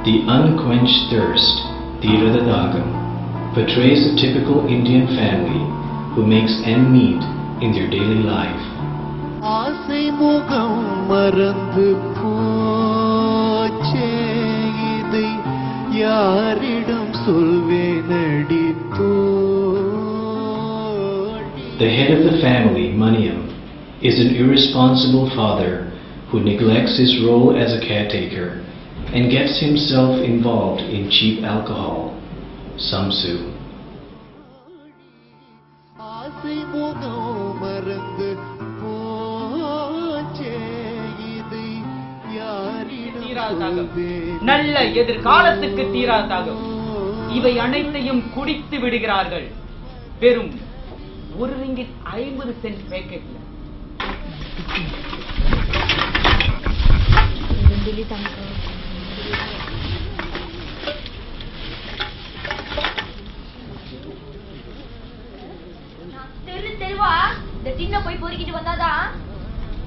The unquenched thirst, Tirada Dagam, portrays a typical Indian family who makes end meet in their daily life. ஆசை முகம் மறந்து போச்சே, இதை யாரிடம் சொல்வேனடி தோழி. The head of the family, Maniam, is an irresponsible father who neglects his role as a caretaker and gets himself involved in cheap alcohol, Samsu. ஆசை முகம் மறந்து போச்சே, இதை யாரிடம் சொல்வேனடி. நல்ல எதிர்காலத்துக்கு தீராதாகும். இவை அனைத்தையும் குடித்து விடுகிறார்கள். வெறும் $1.50 பேக்கெட்ல. தெரு தெருவா இந்த டின்ன போய் பொறுக்கிட்டு வந்தாதான்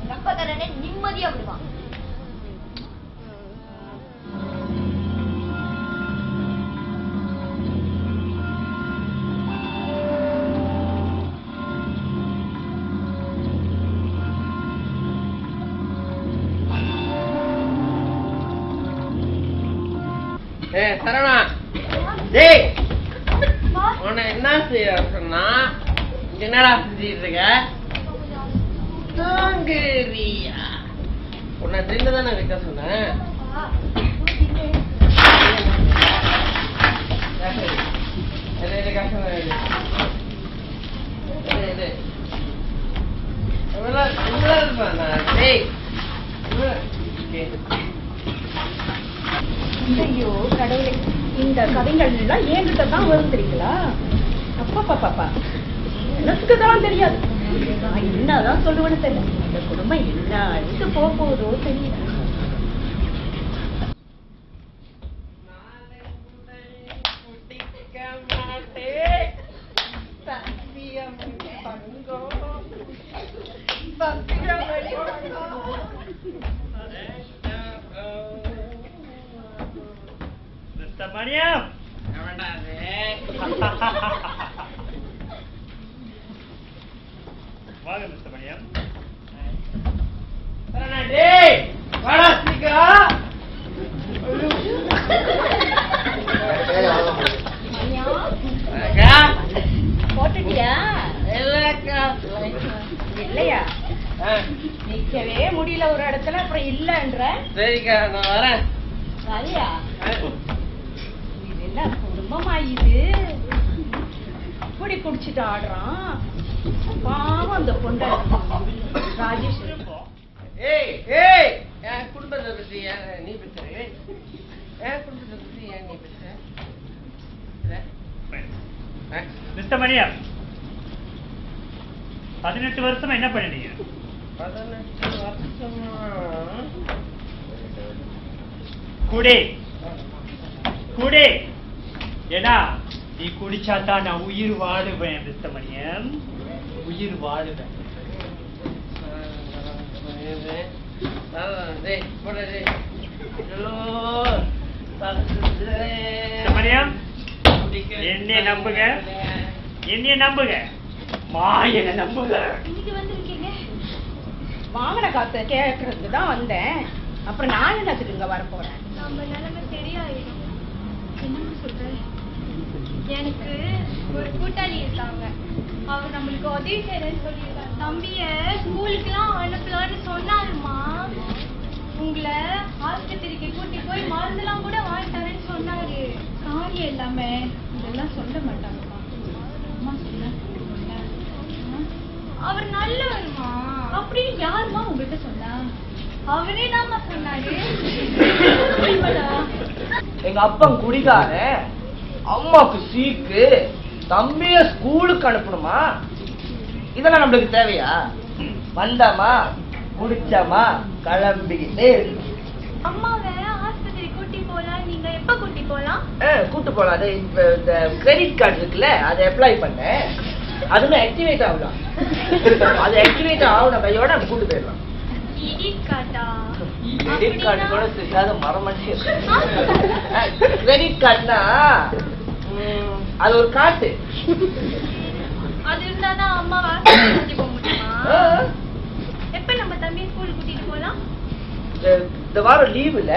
ரப்பகரனே நிம்மதியா விடுவான். சரணா, டேய் உன்னை என்ன செய்ய சொன்னா? என்னடா செஞ்சிட்டு இருக்க? தாங்கறியா? உன்னை தின்னதானே வைக்க சொன்னேன். ஐயோ கடவுளே, இந்த கதைகள் எல்லாம் ஏங்கிட்ட தான் வரும் தெரியுங்களா? அப்பா பாப்பா எனக்கு தான் தெரியாது. நான் என்னதான் சொல்லுவேன்னு தெரியல. இந்த குடும்பம் என்ன அழித்து போகுதோ தெரியல. Mr. Maniam! வாங்க மிஸ்டர் மணியம். டேய் வாடா சீக்கிரம். போட்டுட்டியா? இல்லையா? நிக்கவே முடியல ஒரு இடத்துல, அப்புறம் இல்லன்ற. சரிக்கா நான் வரேன். சரியா? இது என்ன குடும்பமா இது? அப்படி குடிச்சிட்டு ஆடுறான் பாவம் அந்த பொண்டை ராஜேஷ். ஏய் ஏய், என் குடும்பத்தை பத்தி நீ பேசுற? என் குடும்பத்தை பத்தி ஏன் நீ பேசுற? மிஸ்டர் மணியம், 18 வருஷமா என்ன பண்ணிட்டீங்க? 18 வருஷமா குடி குடி. ஏடா நீ குடிச்சாதான் நான் உயிர் வாழுவேன் மிஸ்டர் மணியம், உயிர் வாழுவேன். மணியம் என்னைய நம்புங்க, என்னைய நம்புங்க, மாயனை நம்புங்க. வாங்கின காசை கேட்கறதுக்கு தான் வந்தேன். அப்புறம் நான் என்னத்துக்கு இங்க வர போறேன்? நம்ம நிலைமை சரியாயிடும். என்ன சொல்ற? எனக்கு ஒரு கூட்டாளி இருக்காங்க. அவர் நம்மளுக்கு உதவி செய்யறேன்னு சொல்லியிருக்காரு. தம்பிய ஸ்கூலுக்குலாம் அனுப்பலான்னு சொன்னாருமா. உங்களை ஆஸ்பத்திரிக்கு கூட்டி போய் மருந்துலாம் கூட வாங்கி தரேன்னு சொன்னாரு. காரியம் இல்லாம இதெல்லாம் சொல்ல மாட்டாங்கம்மா. அம்மா சொல்ல அவர் நல்லவருமா. அப்படி யாருமா உங்ககிட்ட சொன்னா? அவரே தான்மா சொன்னாரு. எங்க அப்பன் குடிகார, அம்மாக்கு சீக்கு, தம்பிய ஸ்கூலுக்கு அனுப்பணுமா? இதெல்லாம் நம்மளுக்கு தேவையா? வந்தாமா குடிச்சாமா கிளம்பிக்கிட்டே இருக்கு. அம்மாவை ஆஸ்பத்திரி கூட்டி போலாம். நீங்க எப்ப கூட்டி போலாம்? கூட்டு போலாம். அது இந்த கிரெடிட் கார்டு இருக்குல்ல, அதை அப்ளை பண்ணேன். அதுவும் ஆக்டிவேட் ஆகலாம். அது ஆக்டிவேட் ஆகுன கையோட நம்ம கூட்டு போயிடலாம். இது கிரெடிட் கார்டா? கிரெடிட் கார்டு கூட தெரியாத மரமண்டே. கிரெடிட் கார்டுனா அது ஒரு கார்டு. அது இருந்தாதான் அம்மா வாசல் போக முடியுமா? எப்ப நம்ம தம்பி ஸ்கூலுக்கு கூட்டிட்டு போலாம்? இந்த வாரம் லீவ் இல்ல,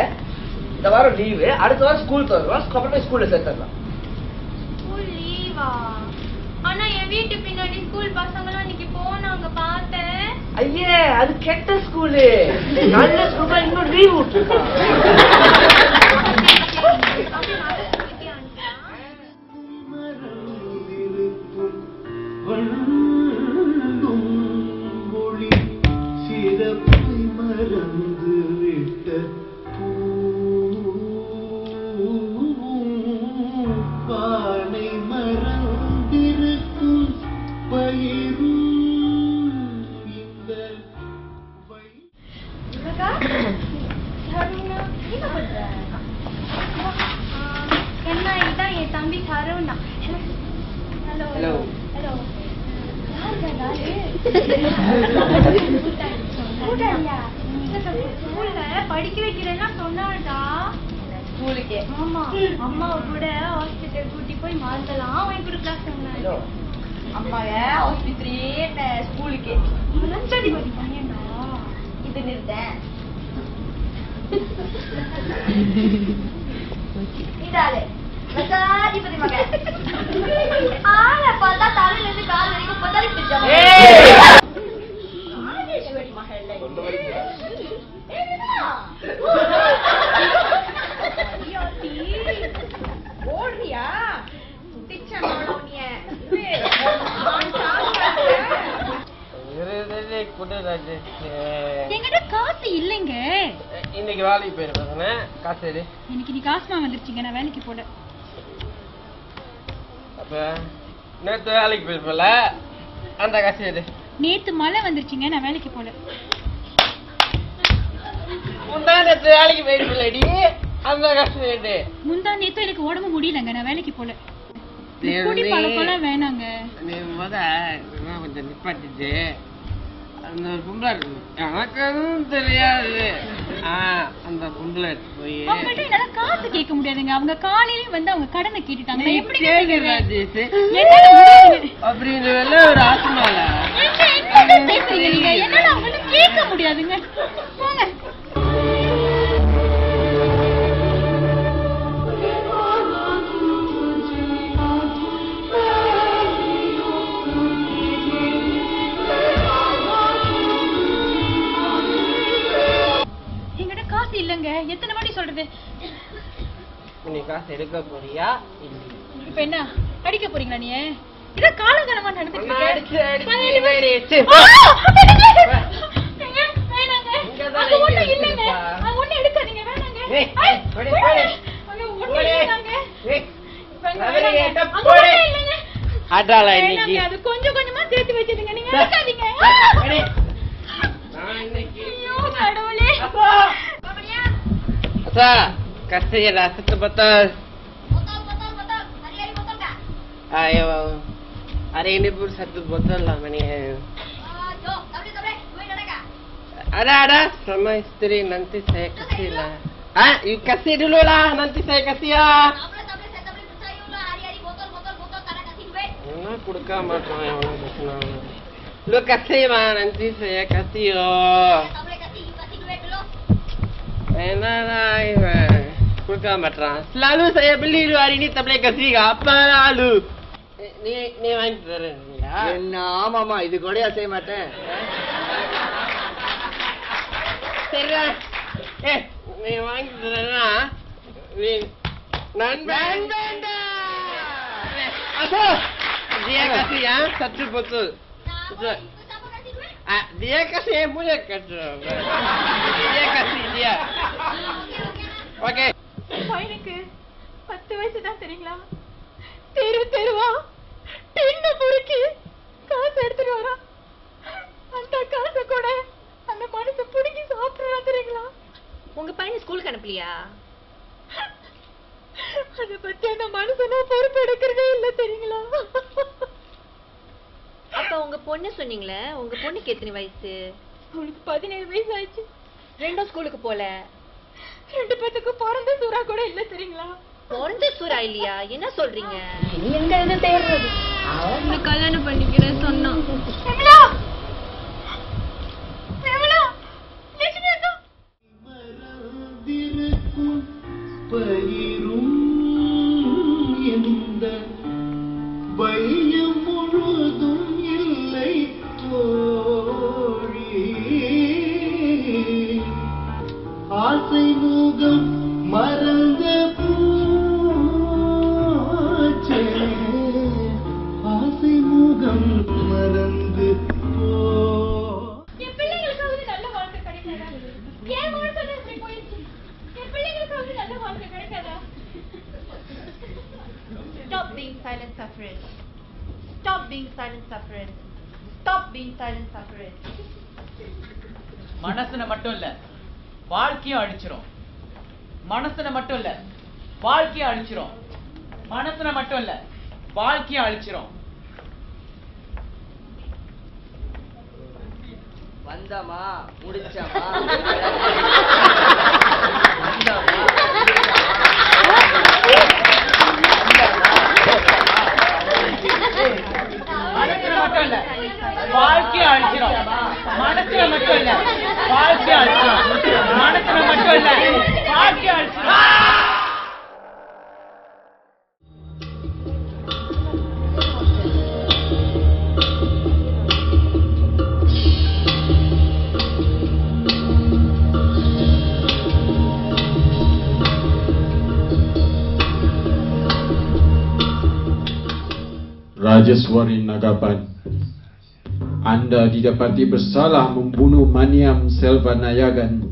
இந்த வாரம் லீவு, அடுத்த வாரம் ஸ்கூல் தருவோம், அப்புறம் ஸ்கூல்ல சேர்த்துடலாம். ஸ்கூல் லீவா? ஆனா என் வீட்டு பின்னாடி ஸ்கூல் பசங்களும் இன்னைக்கு போனாங்க, பார்த்தேன். ஐயே, அது கெட்ட ஸ்கூலு. நல்ல ஸ்கூல் இன்னும் லீவ் விட்டுருக்கான். என்ன இதான் என் தம்பி சரவணா. Hello hello hello. ஸ்கூல்ல படிக்க வைக்கிறேன்னா சொன்னாடா. ஸ்கூலுக்கே? ஆமா, அம்மாவை கூட ஹாஸ்பிட்டல் கூட்டி போய் மருந்தெல்லாம் வாங்கி கொடுக்கலாம் சொன்னாங்க. அம்மாவ ஆஸ்பத்திரியே ஸ்கூலுக்கே? லஞ்சடி படி பையன்டா. இது நிறுத்தேன். இதாலே லட்சாதிபதி மகன். ஆளை பார்த்தா தலையில இருந்து கால் வரைக்கும் பதறி பிடிச்சாங்க. ராஜேஸ்வரி மகள் ஓடுறியா? என்கிட்ட காசு இல்லைங்க. இன்னைக்கு வேலைக்கு போயிருப்பேன். காசு எடு. எனக்கு நீ காசுமா வந்துருச்சுங்க, நான் வேலைக்கு போல. அப்ப நேத்து வேலைக்கு போயிருப்பல, அந்த காசு எடு. நேத்து மழை வந்துருச்சுங்க, நான் வேலைக்கு போல. முந்தா நேத்து வேலைக்கு போயிருப்பலடி, அந்த காசு எடு. முந்தா நேத்து எனக்கு உடம்பு முடியலங்க, நான் வேலைக்கு போல. குடி பழக்கம் வேணாங்க. நீ கொஞ்சம் நிப்பாட்டிட்டு அந்த ஒரு பொம்பளை இருக்கு, எனக்கு எதுவும் தெரியாது, அந்த பொம்பளை போய் அவங்கள்ட்ட என்னால காசு கேட்க முடியாதுங்க. அவங்க காலையிலயும் வந்து அவங்க கடனை கேட்டுட்டாங்க. நான் எப்படி அப்படின்னு ஒரு ஆத்மால பேசுறீங்க நீங்க? என்னால அவங்கள்ட்ட கேட்க முடியாதுங்க. போங்க. இல்லங்க, எத்தனை வாட்டி சொல்றது? நீ காசு எடுக்க போறியா? இப்ப என்ன அடிக்க போறீங்களா? நீ இத காலங்கணமா நடந்துட்டு அது கொஞ்சம் கொஞ்சமா சேர்த்து வச்சிருங்க. நீங்க எடுக்காதீங்க. கடவுளே. Kasih lah betul. Ayo, hari ini pun satu botol lah mani. Ada sama istri, nanti saya kasih lah. You kasih dulu lah, nanti saya kasih ya. Mana kuda macam yang mana? Lu kasih mah, nanti saya kasih yo. Enak lah. Kuda macam. Selalu saya beli dulu hari ini, tapi kasih apa lalu? Ni main keren ya. Nah, mama itu kau dia saya mata. Serah. Ni main keren lah. Ni nan benda. Asal dia kasih ya satu botol. Dia kasih yang punya kasih. Dia kasih dia. Okay. பையனுக்கு 10 வயசு தான் தெரியுங்களா? தெருவா டின்ன புடிச்சு காசு எடுத்துட்டு வரா. அந்த காசை கூட அந்த மனுஷன் புடிங்கி சாப்பிடுறா தெரியுங்களா? உங்க பையன் ஸ்கூலுக்கு அனுப்பலையா? அதை பத்தி அந்த மனுஷனா பொறுப்பு எடுக்கிறதே இல்லை தெரியுங்களா? அப்ப உங்க பொண்ணு சொன்னீங்களே, உங்க பொண்ணுக்கு எத்தனை வயசு? அவளுக்கு 17 வயசு ஆயிடுச்சு. 2 ஸ்கூலுக்கு போல. 2 பேத்துக்கு பிறந்த சூறா கூட இல்ல தெரியுங்களா? பிறந்த சூறா இல்லையா? என்ன சொல்றீங்க? எங்க இது தேடுறது? அவனை கல்யாணம் பண்ணிக்கிறேன் சொன்னான். மறந்திருக்கும் பயிரும் இந்த வையம் முழுதும் இல்லை தோழி. ஆசை முகம் மறந்த பூச்சே, ஆசை முகம் மறந்து போ. என் பிள்ளைங்களுக்காவது நல்ல வாழ்க்கை கிடைக்காதா? என் வாழ்க்கை இப்படி போயிடுச்சு. என் பிள்ளைங்களுக்காவது நல்ல வாழ்க்கை கிடைக்காதா? Stop being silent sufferers. Stop being silent sufferers. Stop being silent sufferers. மனசுன மட்டும் இல்ல வாழ்க்கையும் அழிச்சிரும். மனசுன மட்டும் இல்ல வாழ்க்கையும் அழிச்சிரும். மனசுன மட்டும் இல்ல வாழ்க்கையும் அழிச்சிரும். வந்தமா முடிச்சமா மனசுல மட்டும் இல்ல வாழ்க்கையை அழிச்சிரும். மனசுல மட்டும் இல்ல வாழ்க்கையை அழிச்சிரும். மனசுல மட்டும் இல்ல வாழ்க்கையை அழிச்சிரும். Rajeswari Nagapan, Anda didapati bersalah membunuh Maniam Selvanayagan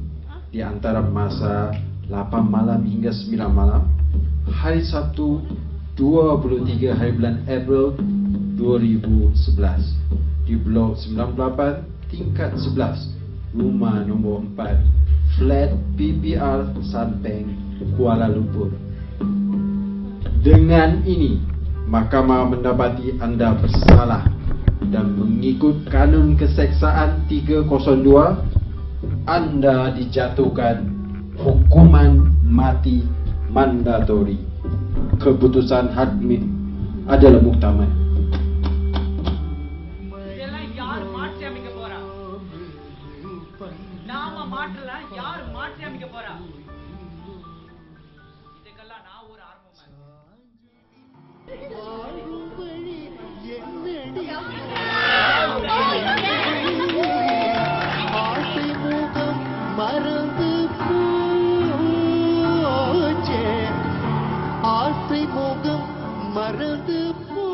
di antara masa 8 malam hingga 9 malam hari Sabtu 23 hari bulan April 2011 di blok 98 tingkat 11 rumah nombor 4 flat PPR Santeng, Kuala Lumpur. Dengan ini Mahkamah mendapati anda bersalah dan mengikut kanun keseksaan 302 anda dijatuhkan hukuman mati mandatori. Keputusan hakim adalah muktamad. இதெல்லாம் யார் மாற்றி அமைக்க போறா? நாம மாற்றல, யார் மாற்றி அமைக்க போறா? இதுக்கெல்லாம் நான் ஒரு ஆர்வம். வாழும் வழி என்னடி? ஆசை முகம் மறந்து போச்சே, ஆசை முகம் மறந்து போ.